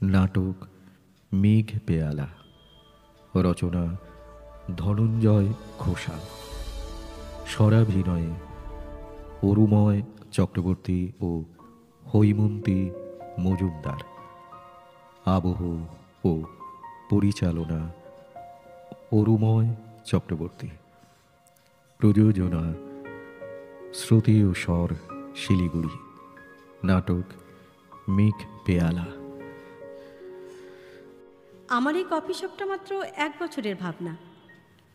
নাটক মেঘ পেয়ালা, রচনা ধনঞ্জয় ঘোষাল, স্বরাভিনয়ে অরুময় চক্রবর্তী ও হৈমন্তী মজুমদার, আবহ ও পরিচালনা অরুময় চক্রবর্তী, প্রযোজনা শ্রুতি ও স্বর শিলিগুড়ি। নাটক মেঘ পেয়ালা। আমার এই কফি শপটা মাত্র 1 বছরের ভাবনা।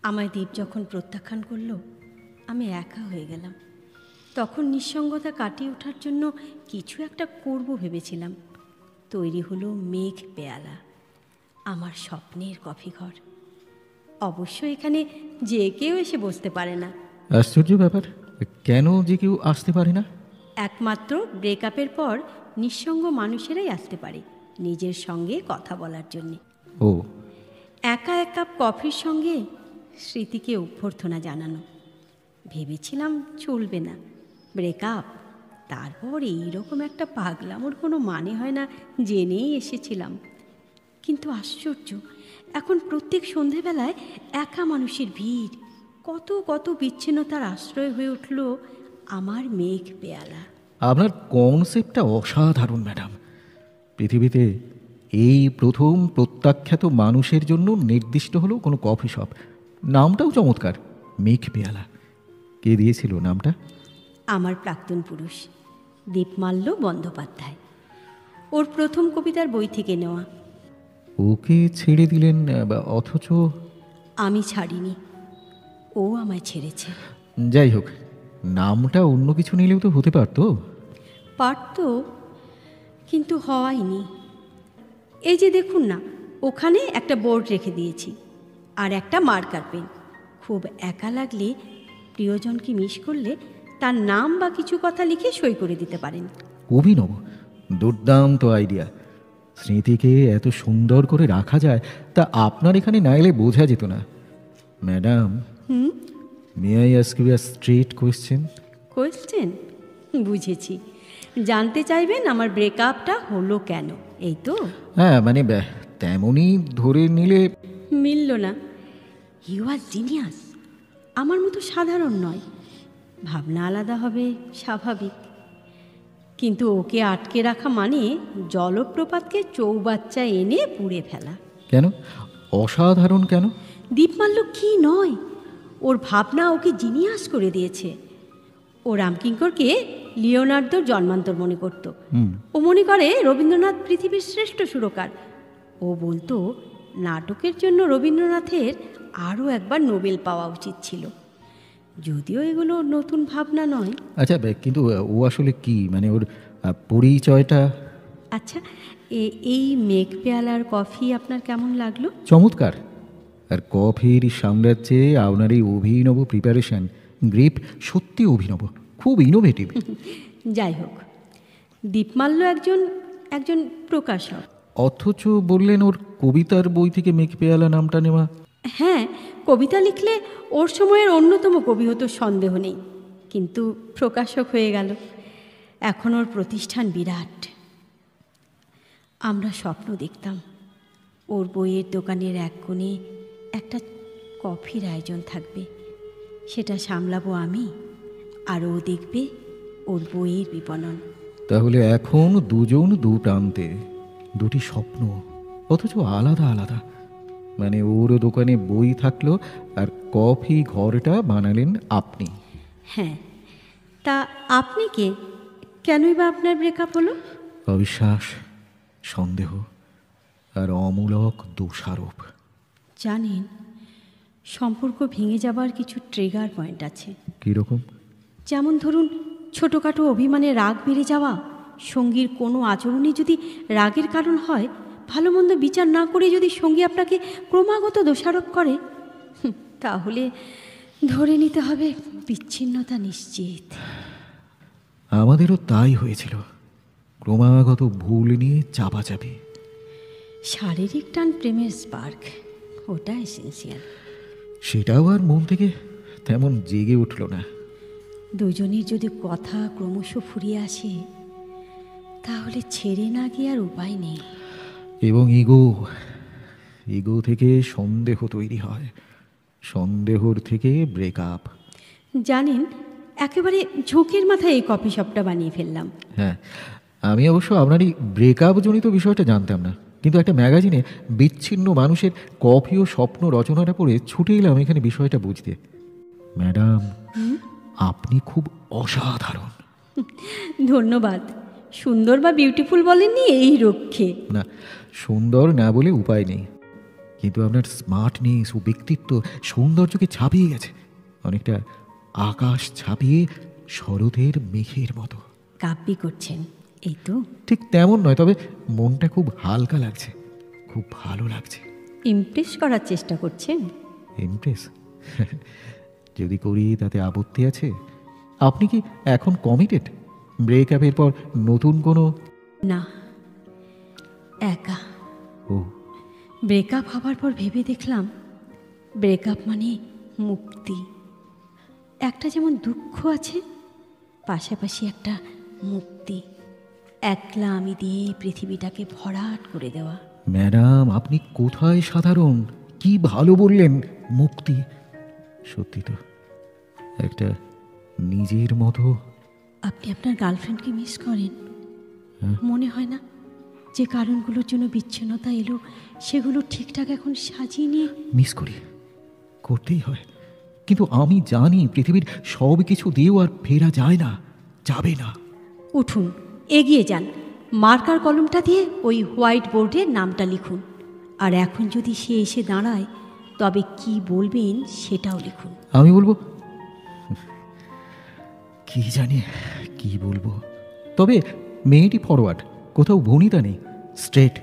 আমায় দীপ যখন প্রত্যাখ্যান করলো, আমি একা হয়ে গেলাম। তখন নিঃসঙ্গতা কাটিয়ে ওঠার জন্য কিছু একটা করব ভেবেছিলাম। তৈরি হলো মেঘ পেয়ালা, আমার স্বপ্নের কফি ঘর। অবশ্য এখানে যে কেউ এসে বসতে পারে না। আশ্চর্য ব্যাপার, কেন যে কেউ আসতে পারে না? একমাত্র ব্রেকআপের পর নিঃসঙ্গ মানুষেরাই আসতে পারে নিজের সঙ্গে কথা বলার জন্যে। ও, একা 1 কাপ কফির সঙ্গে স্মৃতিকে অভ্যর্থনা জানানো। ভেবেছিলাম চলবে না, ব্রেকআপ, তারপর এইরকম একটা পাগলামোর কোনো মানে হয় না জেনেই এসেছিলাম। কিন্তু আশ্চর্য, এখন প্রত্যেক সন্ধেবেলায় একা মানুষের ভিড়, কত কত বিচ্ছিন্নতার আশ্রয় হয়ে উঠল আমার মেঘ পেয়ালা। আপনার কনসেপ্টটা অসাধারণ ম্যাডাম। পৃথিবীতে এই প্রথম প্রত্যাখ্যাত মানুষের জন্য নির্দিষ্ট হলো কোনো কফি শপ। নামটাও চমৎকার, মেঘ পেয়ালা। কে দিয়েছিল নামটা? আমার প্রাক্তন পুরুষ দীপমাল্য বন্দ্যোপাধ্যায়। ওর প্রথম কবিতার বই থেকে নেওয়া। ওকে ছেড়ে দিলেন, অথচ আমি ছাড়িনি, ও আমায় ছেড়েছে। যাই হোক, নামটা অন্য কিছু নিলেও তো হতে পারতো। পারতো, কিন্তু হওয়াইনি। এই যে দেখুন না, ওখানে একটা বোর্ড রেখে দিয়েছি আর একটা মার্কার পেন। খুব একা লাগলে, প্রিয়জনকে মিস করলে তার নাম বা কিছু কথা লিখে সই করে দিতে পারেন। অভিনব, দুর্দান্ত আইডিয়া। স্মৃতিকে এত সুন্দর করে রাখা যায় তা আপনার এখানে না এলে বোঝা যেত না। Madam, may I ask you a straight question? Question? বুঝেছি, জানতে চাইবেন আমার ব্রেকআপটা হলো কেন, এই তো? হ্যাঁ, মানে তেমনই ধরে নিলে। মিলল না। You are genius. আমার মতো সাধারণ নয়, ভাবনা আলাদা হবে স্বাভাবিক, কিন্তু ওকে আটকে রাখা মানে জলপ্রপাতকে চৌবাচ্চা এনে পুড়ে ফেলা। কেন অসাধারণ? কেন? দীপমাল্য কি নয়, ওর ভাবনা ওকে জিনিয়াস করে দিয়েছে। ও রামকিঙ্করকে লিওনার্দোর জন্মান্তর মনে করত। ও মনে করে রবীন্দ্রনাথ পৃথিবীর শ্রেষ্ঠ সুরকার। ও বলতো নাটকের জন্য রবীন্দ্রনাথের আরও একবার নোবেল পাওয়া উচিত ছিল। যদিও এগুলো নতুন ভাবনা নয়। আচ্ছা, কিন্তু ও আসলে কি, মানে ওর পরিচয়টা? আচ্ছা, এই মেঘ পেয়ালার কফি আপনার কেমন লাগলো? চমৎকার। আর কফির সাম্রাজ্যে আপনার এই অভিনব প্রিপারেশন, গ্রেপ সত্যি অভিনব, খুব ইনোভেটিভ। যাই হোক, দীপমাল্য একজন প্রকাশক। অথচ বললেন ওর কবিতার বই থেকে মেঘ পেয়ালা নামটা নেওয়া। হ্যাঁ, কবিতা লিখলে ওর সময়ের অন্যতম কবি হতো, সন্দেহ নেই, কিন্তু প্রকাশক হয়ে গেল। এখন ওর প্রতিষ্ঠান বিরাট। আমরা স্বপ্ন দেখতাম ওর বইয়ের দোকানের এক কোণে একটা কফির আয়োজন থাকবে, সেটা সামলাবো আমি, আর ও দেখবে ওর বইয়ের বিপণন। তাহলে এখন দুজন দু প্রান্তে, দুটি স্বপ্ন, অথচ আলাদা আলাদা। মানে ওর দোকানে বই থাকলো আর কফি ঘরটা বানালেন আপনি। হ্যাঁ, তা আপনি কে? কেনই বা আপনার ব্রেকআপ হলো? অবিশ্বাস, সন্দেহ আর অমূলক দোষারোপ। জানেন, সম্পর্ক ভেঙে যাবার কিছু ট্রিগার পয়েন্ট আছে। কীরকম? যেমন ধরুন, ছোটোখাটো অভিমানে রাগ বেড়ে যাওয়া, সঙ্গীর কোনো আচরণে যদি রাগের কারণ হয়, ভালো মন্দ বিচার না করে যদি সঙ্গী আপনাকে ক্রমাগত দোষারোপ করে, তাহলে ধরে নিতে হবে বিচ্ছিন্নতা নিশ্চিত। আমাদেরও তাই হয়েছিল, ক্রমাগত ভুল নিয়ে চাপাচাপি। শারীরিক টান প্রেমের স্পার্ক, ওটা এসেন্সিয়াল। সেটাও আর মন থেকে তেমন জেগে উঠল না। দুজনের যদি কথা ক্রমশ ফুরিয়ে আসে, তাহলে ছেড়ে না গিয়ে আর উপায় নেই। এবং ইগো, ইগো থেকে সন্দেহ তৈরি হয়, সন্দেহর থেকে ব্রেকআপ। জানেন, একেবারে ঝোঁকের মাথায় এই কফি শপটা বানিয়ে ফেললাম। হ্যাঁ, আমি অবশ্য আপনার এই ব্রেকআপ জনিত বিষয়টা জানতাম না, কিন্তু একটা ম্যাগাজিনে বিচ্ছিন্ন মানুষের কফি ও স্বপ্ন রচনাটা পড়ে ছুটে এলাম এখানে বিষয়টা বুঝতে। ম্যাডাম, আপনি খুব অসাধারণ। ধন্যবাদ। সুন্দর বা বিউটিফুল বলেননি, এই রক্ষে। না, সুন্দর না বলে উপায় নেই, কিন্তু আপনার স্মার্টনেস ও ব্যক্তিত্ব সৌন্দর্যকে ছাপিয়ে গেছে, অনেকটা আকাশ ছাপিয়ে শরতের মেঘের মতো। কাব্যি করছেন, এই তো। ঠিক তেমন নয়, তবে মনটা খুব হালকা লাগছে, খুব ভালো লাগছে। ইমপ্রেস করার চেষ্টা করছেন? ইমপ্রেস? যদি করি তাতে আপত্তি আছে? আপনি কি এখন কমিটেড? ব্রেকআপের পর নতুন কোনো? না, একা। ও, ব্রেকআপ হবার পর ভেবে দেখলাম ব্রেকআপ মানে মুক্তি। একটা যেমন দুঃখ আছে, পাশাপাশি একটা মুক্তি। একলা আমি দিয়ে পৃথিবীটাকে ভরাট করে দেওয়া। ম্যাডাম, আপনি কোথায় সাধারণ, কি ভালো বললেন, মুক্তি। সত্যি তো, একটা নিজের মতো। আপনি আপনার গার্লফ্রেন্ডকে মিস করেন? মনে হয় না যে কারণগুলোর জন্য বিচ্ছিন্নতা এলো সেগুলো ঠিকঠাক এখন সাজিয়ে নিয়ে? মিস করি, করতেই হয়, কিন্তু আমি জানি পৃথিবীর সব কিছু দিয়েও আর ফেরা যায় না, যাবে না। উঠুন, এগিয়ে যান, মার্কার কলমটা দিয়ে ওই হোয়াইট বোর্ডে নামটা লিখুন। আর এখন যদি সে এসে দাঁড়ায় তবে কি বলবেন সেটাও লিখুন। আমি বলবো, কি জানি কি বলবো। তবে মেয়েটি ফরওয়ার্ড, কোথাও ভনিতা নেই, স্ট্রেট,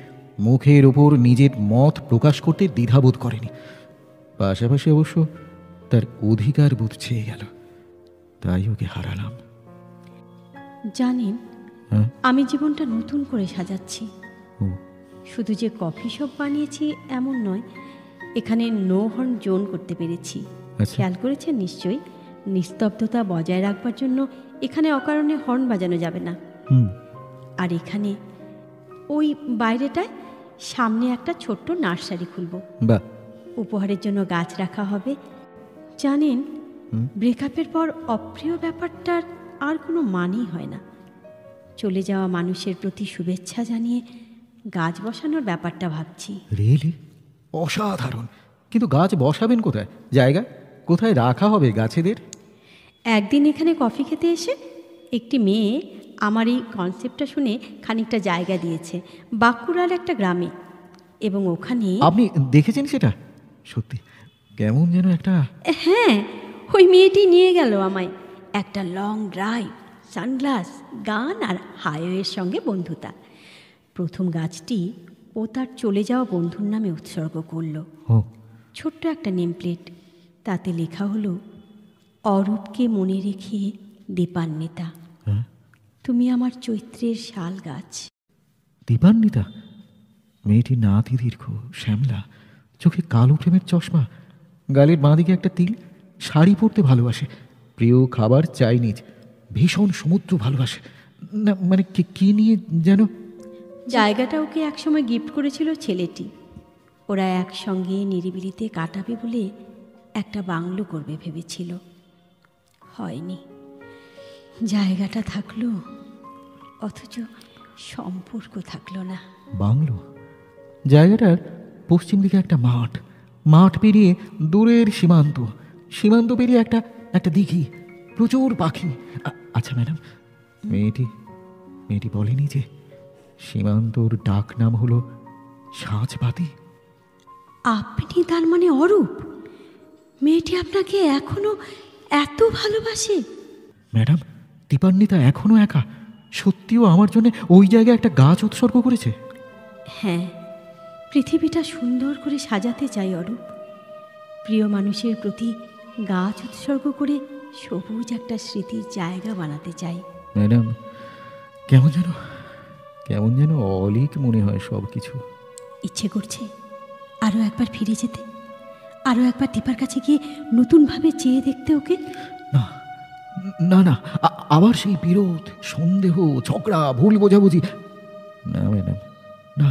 মুখের ওপর নিজের মত প্রকাশ করতে দ্বিধাবোধ করেনি। পাশাপাশি অবশ্য তার অধিকার বোধ ছেয়ে গেল, তাই ওকে হারালাম। জানেন, হ্যাঁ? আমি জীবনটা নতুন করে সাজাচ্ছি। ও, শুধু যে কফি শপ বানিয়েছি এমন নয়, এখানে নো হর্ন জোন করতে পেরেছি। আচ্ছা। খেয়াল করেছেন নিশ্চয়ই, নিস্তব্ধতা বজায় রাখবার জন্য এখানে অকারণে হর্ন বাজানো যাবে না। আর এখানে ওই বাইরেটায় সামনে একটা ছোট্ট নার্সারি খুলব। বাহ, উপহারের জন্য গাছ রাখা হবে। জানেন, ব্রেকআপের পর অপ্রিয় ব্যাপারটার আর কোনো মানেই হয় না। চলে যাওয়া মানুষের প্রতি শুভেচ্ছা জানিয়ে গাছ বসানোর ব্যাপারটা ভাবছি। রিয়েলি অসাধারণ। কিন্তু গাছ বসাবেন কোথায়? জায়গা কোথায় রাখা হবে গাছেদের? একদিন এখানে কফি খেতে এসে একটি মেয়ে আমার এই কনসেপ্টটা শুনে খানিকটা জায়গা দিয়েছে বাঁকুড়ার একটা গ্রামে, এবং ওখানে। আপনি দেখেছেন সেটা? সত্যি কেমন যেন একটা। হ্যাঁ, ওই মেয়েটি নিয়ে গেল আমায়। একটা লং ড্রাইভ, সানগ্লাস, গান আর হাইওয়ের সঙ্গে বন্ধুতা। প্রথম গাছটি ও তার চলে যাওয়া বন্ধুর নামে উৎসর্গ করলো। ছোট্ট একটা নেম প্লেট, তাতে লেখা হলো, অরূপকে মনে রেখে দীপান্বিতা, তুমি আমার চৈত্রের শাল গাছ। দীপান্বিতা? মেয়েটি নাতি দীর্ঘ, শ্যামলা, চোখে কালো ফ্রেমের চশমা, গালের বাঁদিকে একটা তিল, শাড়ি পরতে ভালোবাসে, প্রিয় খাবার চাইনিজ, ভীষণ সমুদ্র ভালোবাসে। না মানে কি নিয়ে যেন? জায়গাটা ওকে একসময় গিফট করেছিল ছেলেটি। ওরা একসঙ্গে নিরিবিলিতে কাটাবে বলে একটা বাংলো করবে ভেবেছিল। হয়নি। জায়গাটা থাকলো, অথচ সম্পর্ক থাকলো না। বাংলো? জায়গাটার পশ্চিম দিকে একটা মাঠ, মাঠ পেরিয়ে দূরের সীমান্ত, সীমান্ত পেরিয়ে একটা দিঘি, প্রচুর পাখি। আচ্ছা ম্যাডাম, মেয়েটি বলেনি যে সীমান্তর ডাক নাম হলো সাঁঝবাতি? আপনি তার মানে অরূপ? মেয়েটি আপনাকে এখনো এত ভালোবাসে? ম্যাডাম, দীপান্বিতা এখনো একা? সত্যিও আমার জন্য ওই জায়গায় একটা গাছ উৎসর্গ করেছে? হ্যাঁ, পৃথিবীটা সুন্দর করে সাজাতে চাই অরূপ। প্রিয় মানুষের প্রতি গাছ উৎসর্গ করে সবুজ একটা স্মৃতির জায়গা বানাতে চাই। ম্যাডাম, কেমন যেন অলিক মনে হয় সব কিছু। ইচ্ছে করছে আরও একবার ফিরে যেতে, আরও একবার দীপার কাছে গিয়ে নতুনভাবে চেয়ে দেখতে ওকে। না না না, আবার সেই বিরোধ, সন্দেহ, ঝগড়া, ভুল বোঝাবুঝি। না ম্যাডাম, না,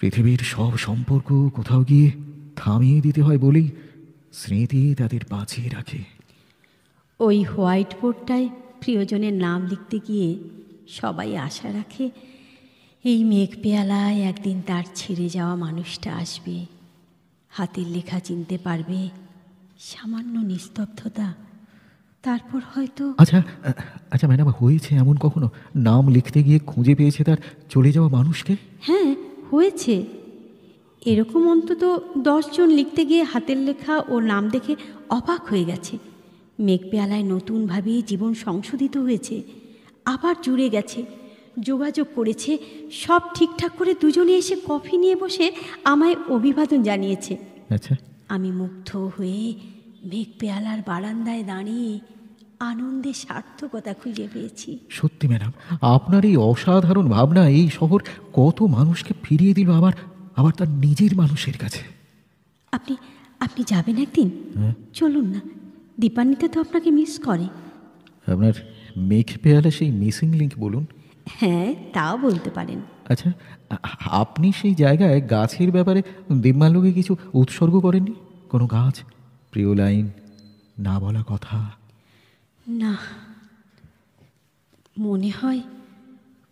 পৃথিবীর সব সম্পর্ক কোথাও গিয়ে থামিয়ে দিতে হয় বলেই স্মৃতি তাদের বাঁচিয়ে রাখে। ওই হোয়াইট বোর্ডটায় প্রিয়জনের নাম লিখতে গিয়ে সবাই আশা রাখে এই মেঘ পেয়ালায় একদিন তার ছেড়ে যাওয়া মানুষটা আসবে, হাতের লেখা চিনতে পারবে, সামান্য নিস্তব্ধতা, তারপর হয়তো। আচ্ছা আচ্ছা ম্যাডাম, হয়েছে এমন কখনো নাম লিখতে গিয়ে খুঁজে পেয়েছে তার চলে যাওয়া মানুষকে? হ্যাঁ, হয়েছে। এরকম অন্তত 10 জন লিখতে গিয়ে হাতের লেখা ও নাম দেখে অবাক হয়ে গেছে। মেঘ পেয়ালায় নতুনভাবে জীবন সংশোধিত হয়েছে, আবার জুড়ে গেছে, যোগাযোগ করেছে, সব ঠিকঠাক করে দুজনে এসে কফি নিয়ে বসে আমায় অভিবাদন জানিয়েছে। আচ্ছা, আমি মুগ্ধ হয়ে মেঘ পেয়ালার বারান্দায় দাঁড়িয়ে আনন্দে সার্থকতা খুঁজে পেয়েছি। সত্যি ম্যাডাম, আপনার এই অসাধারণ ভাবনা এই শহর কত মানুষকে ফিরিয়ে দিল আবার আবার তার নিজের মানুষের কাছে। আপনি আপনি যাবেন একদিন? চলুন না, দীপান্বিতা তো আপনাকে মিস করে। আপনার মেঘ পেয়ালা সেই মিসিং লিঙ্ক বলুন। হ্যাঁ, তাও বলতে পারেন। আচ্ছা, আপনি সেই জায়গায় গাছের ব্যাপারে দিব্যালোকে কিছু উৎসর্গ করেননি? কোনো গাছ, প্রিয় লাইন, না বলা কথা? না, মনে হয়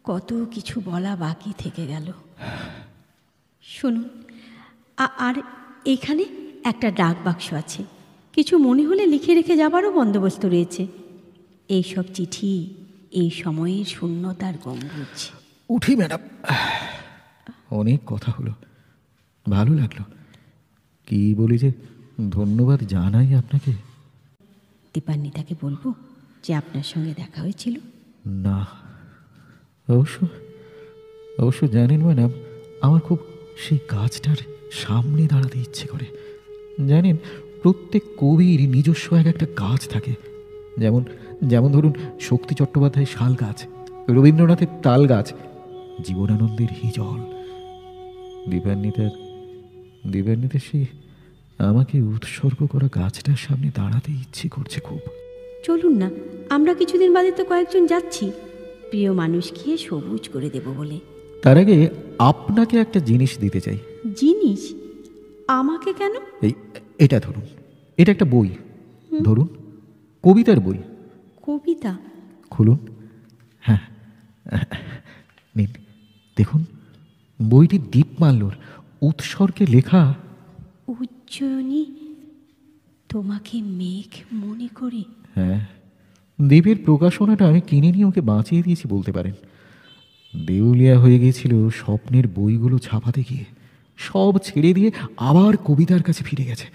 কত কিছু বলা বাকি থেকে গেল। শুনুন, আর এখানে একটা ডাক বাক্স আছে, কিছু মনে হলে লিখে রেখে যাবারও বন্দোবস্ত রয়েছে। এইসব চিঠি এই সময়ের শূন্যতার গম্বুজ। উঠি ম্যাডাম, অনেক কথা হলো, ভালো লাগলো। কি বলি যে ধন্যবাদ জানাই আপনাকে। দীপান্বিতাকে বলবো যে আপনার সঙ্গে দেখা হয়েছিল? না, অবশ্য জানেন ম্যাডাম, আমার খুব সেই গাছটার সামনে দাঁড়াতে ইচ্ছে করে। জানেন, প্রত্যেক কবির নিজস্ব একটা গাছ থাকে। যেমন যেমন ধরুন শক্তি চট্টোপাধ্যায়ের শাল গাছ, রবীন্দ্রনাথের তাল গাছ, জীবনানন্দের হিজল। দীপান্বিতার সেই আমাকে উৎসর্গ করা গাছটার সামনে দাঁড়াতে ইচ্ছে করছে খুব। চলুন না, আমরা কিছুদিন বাদে তো কয়েকজন যাচ্ছি প্রিয় মানুষকে সবুজ করে দেব বলে। তার আগে আপনাকে একটা জিনিস দিতে চাই। জিনিস? আমাকে কেন? এটা ধরুন, এটা একটা বই ধরুন, কবিতার বই। কবিতা? খুলুন, হ্যাঁ নিন, দেখুন বইটি দীপমাল্যর উৎসর্গে লেখা। উজ্জয়িনী তোমাকে মেঘ মনে করে। হ্যাঁ, দেবের প্রকাশনাটা আমি কিনে নিয়ে ওকে বাঁচিয়ে দিয়েছি বলতে পারেন। দেউলিয়া হয়ে গিয়েছিল স্বপ্নের বইগুলো ছাপাতে গিয়ে, সব ছেড়ে দিয়ে আবার কবিতার কাছে ফিরে গেছে।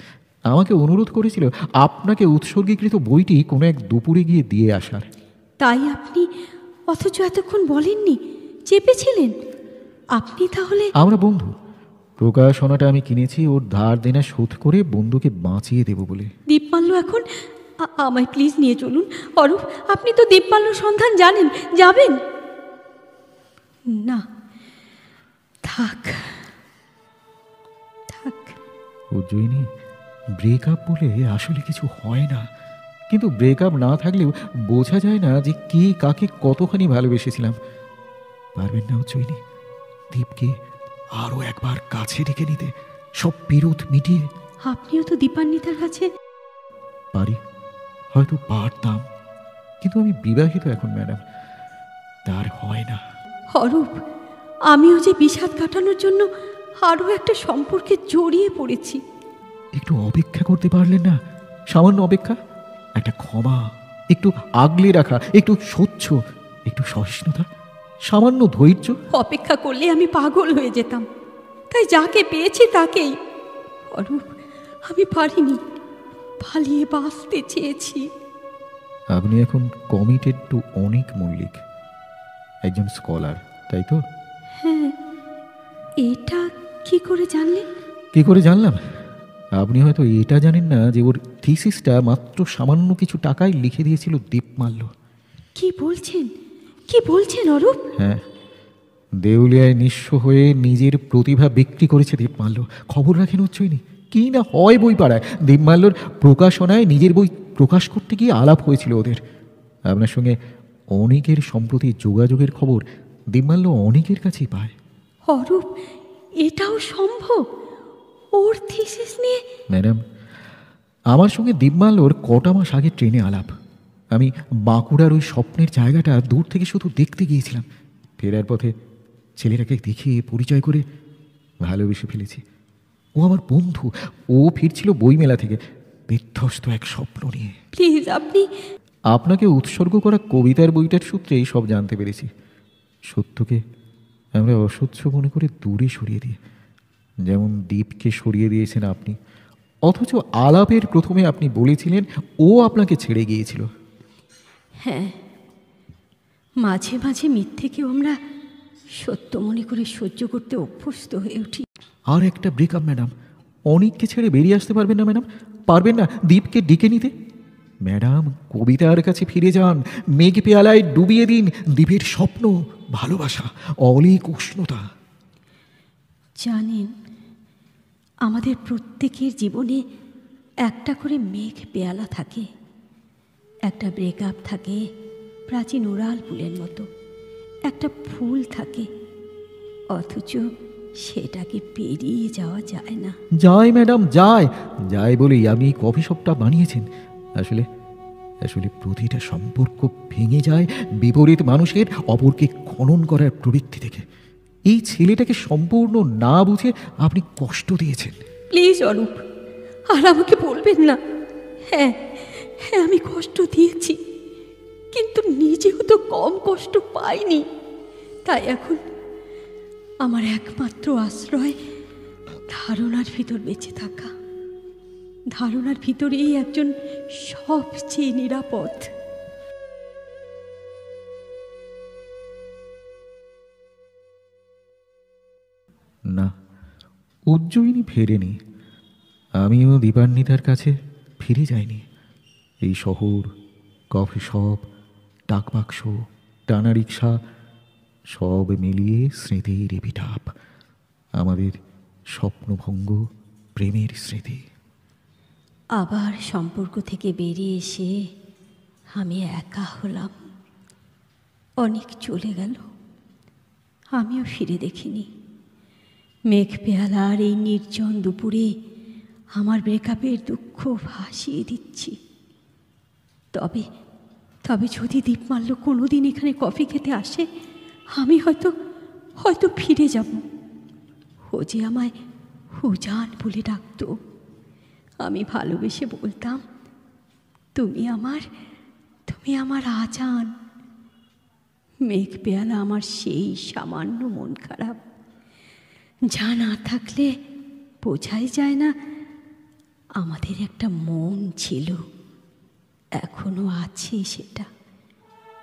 আমাকে অনুরোধ করেছিল আপনাকে উৎসর্গীকৃত বইটি কোনো এক দুপুরে গিয়ে দিয়ে আসার। তাই আপনি? অথচ এতক্ষণ বলেননি, চেপেছিলেন আপনি। তাহলে আমরা বন্ধু, প্রকাশনাটা আমি কিনেছি ওর ধার দেনা শোধ করে বন্ধুকে বাঁচিয়ে দেব বলে। দীপমাল্য এখন আমায় প্লিজ নিয়ে চলুন। অরূপ, আপনি তো দীপমাল্যর সন্ধান জানেন, যাবেন না? থাক থাক। উজ্জয়িনী, ব্রেকআপ বলে আসলে কিছু হয় না, কিন্তু ব্রেকআপ না থাকলেও বোঝা যায় না যে কে কাকে কতখানি ভালোবেসেছিলাম। পারবেন না উজ্জয়িনী দীপকে আরো একবার কাছে ডেকে নিতে, সব বিরোধ মিটিয়ে? আপনিও তো দীপান্বিতার কাছে। পারি, হয়তো পারতাম, কিন্তু আমি বিবাহিত এখন ম্যাডাম, তার হয় না। অরূপ, আমিও যে বিষাদ কাটানোর জন্য আরও একটা সম্পর্কে জড়িয়ে পড়েছি। একটু অপেক্ষা করতে পারলেন না? সামান্য অপেক্ষা, একটা ক্ষমা, একটু আগলে রাখা, একটু সহ্য, একটু সহিষ্ণুতা, সামান্য ধৈর্য। অপেক্ষা করলে আমি পাগল হয়ে যেতাম, তাই যাকে পেয়েছি তাকেই। অরূপ, আমি পারিনি, পালিয়ে বাঁচতে চেয়েছি। আপনি এখন কমিটেড টু অনিক মল্লিক, একজন স্কলার, তাই তো? হ্যাঁ। এটা কি করে জানলেন? কি করে জানলাম? আপনি হয়তো এটা জানেন না যে ওর থিসিসটা মাত্র সামান্য কিছু টাকায় লিখে দিয়েছিল দীপমাল্য। কি বলছেন, কি বলছেন অরূপ? হ্যাঁ, দেউলিয়ায় নিঃস্ব হয়ে নিজের প্রতিভা বিক্রি করেছে দীপমাল্য। খবর রাখেন উজ্জয়িনী, কি না হয় বই পাড়ায়। দীপমাল্যর প্রকাশনায় নিজের বই প্রকাশ করতে গিয়ে আলাপ হয়েছিল ওদের। আপনার সঙ্গে অনেকের সম্প্রতি যোগাযোগের খবর দীপমাল্য অনেকের কাছেই পায়। অরূপ, এটাও সম্ভব? ওর থিসিস নিয়ে? ম্যাডাম, আমার সঙ্গে দীপমাল্যর কটা মাস আগে ট্রেনে আলাপ। আমি বাঁকুড়ার ওই স্বপ্নের জায়গাটা দূর থেকে শুধু দেখতে গিয়েছিলাম। ফেরার পথে ছেলেটাকে দেখিয়ে পরিচয় করে ভালোবেসে ফেলেছি। ও আমার বন্ধু। ও ফিরছিল বইমেলা থেকে বিধ্বস্ত এক স্বপ্ন নিয়ে। প্লিজ আপনি। আপনাকে উৎসর্গ করা কবিতার বইটার সূত্রেই সব জানতে পেরেছি। সত্যকে আমরা অসহ্য মনে করে দূরে সরিয়ে দিই, যেমন দীপকে সরিয়ে দিয়েছেন আপনি। অথচ আলাপের প্রথমে আপনি বলেছিলেন ও আপনাকে ছেড়ে গিয়েছিল। হ্যাঁ, মাঝে মাঝে মিথ্যেকেও আমরা সত্য মনে করে সহ্য করতে অভ্যস্ত হয়ে উঠি। আর একটা ব্রেকআপ ম্যাডাম। অনেককে ছেড়ে বেরিয়ে আসতে পারবেন না ম্যাডাম? পারবেন না দীপকে ডেকে নিতে? ম্যাডাম, কবিতার কাছে ফিরে যান। মেঘ পেয়ালায় ডুবিয়ে দিন দ্বীপের স্বপ্ন, ভালোবাসা, অলিক উষ্ণতা। জানেন, আমাদের প্রত্যেকের জীবনে একটা করে মেঘ পেয়ালা থাকে। একটা ব্রেকআপ থাকে প্রাচীন উড়াল ফুলের মতো, একটা ফুল থাকে, অথচ সেটাকে পেরিয়ে যাওয়া যায় না। যায় ম্যাডাম, যায়। যায় বলেই আপনি কফি শপটা বানিয়েছেন। আসলে আসলে প্রতিটা সম্পর্ক ভেঙে যায় বিপরীত মানুষের অপরকে খনন করার প্রবৃত্তি থেকে। এই ছেলেটাকে সম্পূর্ণ না বুঝে আপনি কষ্ট দিয়েছেন। প্লিজ অরূপ, আর আমাকে বলবেন না। হ্যাঁ হ্যাঁ, আমি কষ্ট দিয়েছি, কিন্তু নিজেও তো কম কষ্ট পাইনি। তাই এখন আমার একমাত্র আশ্রয় ধারণার ভিতর বেঁচে থাকা। ধারণার ভিতরেই একজন সবচেয়ে নিরাপদ। না, উজ্জয়িনী ফেরেনি। আমিও দীপান্বিতার কাছে ফিরে যাইনি। এই শহর, কফি শপ, ডাকবাক্স, টানা রিক্সা সব মিলিয়ে স্মৃতির এপিটাপ। আমাদের স্বপ্নভঙ্গ প্রেমের স্মৃতি। আবার সম্পর্ক থেকে বেরিয়ে এসে আমি একা হলাম। অনেক চলে গেল, আমিও ফিরে দেখিনি। মেঘ পেয়ালার এই নির্জন দুপুরে আমার ব্রেকআপের দুঃখ ভাসিয়ে দিচ্ছি। তবে তবে যদি দীপমাল্য কোনোদিন এখানে কফি খেতে আসে, আমি হয়তো ফিরে যাব। ও যে আমায় হুজান বলে ডাকত। আমি ভালোবেসে বলতাম, তুমি আমার আজান। মেঘ পেয়ালা আমার সেই সামান্য মন খারাপ, যা না থাকলে বোঝাই যায় না আমাদের একটা মন ছিল। এখনো আছে, সেটা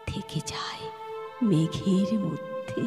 থেকে যায় মেঘের মধ্যে।